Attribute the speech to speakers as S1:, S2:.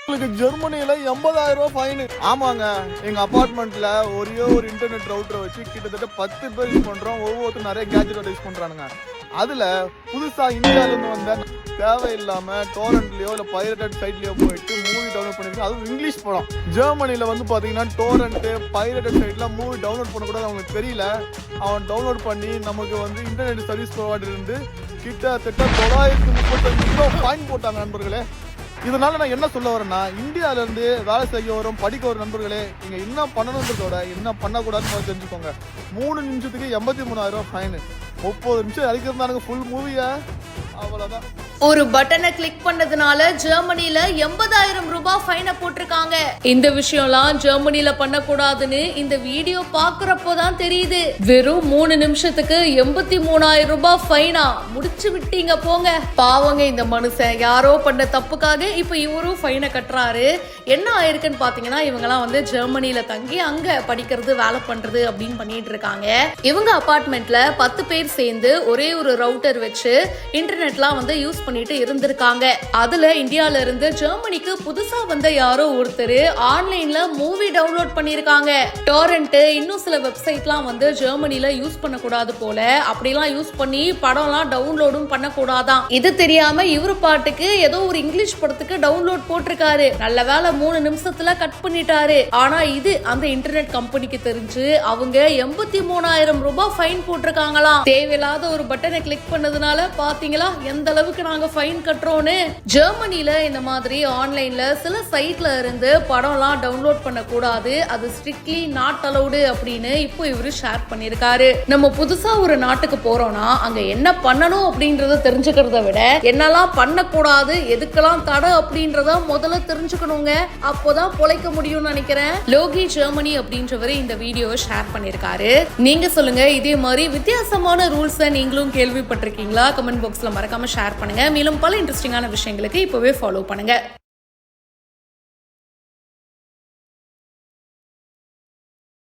S1: ஜெர்மனியில 80,000 fine. ஆமாங்க, எங்க அபார்ட்மெண்ட்ல ஒரே ஒரு இன்டர்நெட் ரவுட்டரை வச்சு கிட்டத்தட்ட 10 பேர் யூஸ் பண்றோம். ஒவ்வொருத்தரும் நிறைய கேஜெட் யூஸ் பண்றானுங்க. அதுல புதுசா இந்தியால இருந்து வந்த தேவையில்லாம டோரண்ட்லயோ இல்ல பைரேட்டட் சைட்லயோ போயிட்டு மூவி டவுன்லோட் பண்ணிருக்கு. அதுவும் இங்கிலீஷ் படம். ஜெர்மனில வந்து பாத்தீங்கன்னா டோரண்ட் பைரேட்டட் சைட்ல மூவி டவுன்லோட் பண்ண கூட அவங்களுக்கு தெரியல. அவன் டவுன்லோட் பண்ணி நமக்கு வந்து இன்டர்நெட் சர்வீஸ் ப்ரொவைடர் இருந்து கிட்டத்தட்ட 935 ஃபைன் போட்டாங்க நண்பர்களே. இதனால நான் என்ன சொல்ல வரேன்னா, இந்தியாவில இருந்து வேலை செய்ய வரும் படிக்க வரும் நண்பர்களே, நீங்க என்ன பண்ணணுன்றதோட என்ன பண்ணக்கூடாதுன்னு தெரிஞ்சுக்கோங்க. 3 நிமிஷத்துக்கு 83,000 ஃபைன். 30 நிமிஷம் அடிக்கிறதானுங்க ஃபுல் மூவியா. அவ்வளவுதான்.
S2: ஒரு பட்டனை கிளிக் பண்ணதுனால ஜெர்மனில 80,000 ரூபாய் ஃபைனை போட்டிருக்காங்க. இந்த விஷயம்லாம் ஜெர்மனில பண்ணக்கூடாதுன்னு இந்த வீடியோ பாக்குறப்போதான் தெரியுது. வெறும் 3 நிமிஷத்துக்கு 83,000 ரூபாய் ஃபைனா முடிச்சு விட்டீங்க போங்க. பாவங்க இந்த மனுஷன், யாரோ பண்ண தப்புக்காக இப்ப இவரும் ஃபைனை கட்டுறாரு. என்ன ஆயிருக்குன்னு பாத்தீங்கன்னா, இவங்கெல்லாம் வந்து ஜெர்மனில தங்கி அங்க படிக்கிறது வேலை பண்றது அப்படின்னு பண்ணிட்டு இருக்காங்க. இவங்க அபார்ட்மெண்ட்ல 10 பேர் சேர்ந்து ஒரே ஒரு ரவுட்டர் வச்சு இன்டர்நெட்லாம் வந்து யூஸ் பண்ணிட்டு இருந்திருக்காங்க. அதுல இந்தியால இருந்து ஜெர்மனிக்கு புதுசா வந்த யாரோ ஒருத்தர் ஆன்லைன்ல மூவி டவுன்லோட் பண்ணிருக்காங்க. டொரண்ட் இன்னும் சில வெப்சைட்லாம் வந்து ஜெர்மனில யூஸ் பண்ண கூடாது போல. அப்படிலாம் யூஸ் பண்ணி படம்லாம் டவுன்லோடும் பண்ண கூடாதான். இது தெரியாம இவரு பாட்டுக்கு ஏதோ ஒரு இங்கிலீஷ் படத்துக்கு டவுன்லோட் போட்டிருக்காரு. நல்ல வேலை 3 நிமிஷத்துல கட் பண்ணிட்டாரு. ஆனா இது அந்த இன்டர்நெட் கம்பெனிக்கு தெரிஞ்சு அவங்க 83,000 ரூபாய் ஃபைன் போட்டிருக்காங்களாம். தேவையில்லாத ஒரு பட்டனை கிளிக் பண்ணதுனால பாத்தீங்களா எந்த அளவுக்கு நாங்க ஃபைன் கட்டுறோம்னு. ஜெர்மனில இந்த மாதிரி ஆன்லைன்ல சில சைட்ல இருந்து படம்லாம் டவுன்லோட் பண்ண கூடாது, அது ஸ்ட்ரிக்ட்லி நாட் அலௌடு அப்படின்னு இப்போ இவரு ஷேர் பண்ணிருக்காரு. நம்ம புதுசா ஒரு நாட்டுக்கு போறோம்னா அங்க என்ன பண்ணணும் அப்படின்றத தெரிஞ்சுக்கிறத விட என்னெல்லாம் பண்ணக்கூடாது, எதுக்கெல்லாம் தடை அப்படின்றத முதல்ல தெரிஞ்சுக்கணுங்க. அப்போதான் பொழைக்க முடியும்னு நினைக்கிறேன். லோகி ஜெர்மனி அப்படின்றவரு இந்த வீடியோவை ஷேர் பண்ணிருக்காரு. நீங்க சொல்லுங்க, இதே மாதிரி வித்தியாசமான ரூல்ஸ் நீங்களும் கேள்விப்பட்டிருக்கீங்களா? கமெண்ட் பாக்ஸ்ல மறக்காம ஷேர் பண்ணுங்க. மேலும் பல இன்ட்ரெஸ்டிங்கான விஷயங்களுக்கு இப்பவே ஃபாலோ பண்ணுங்க.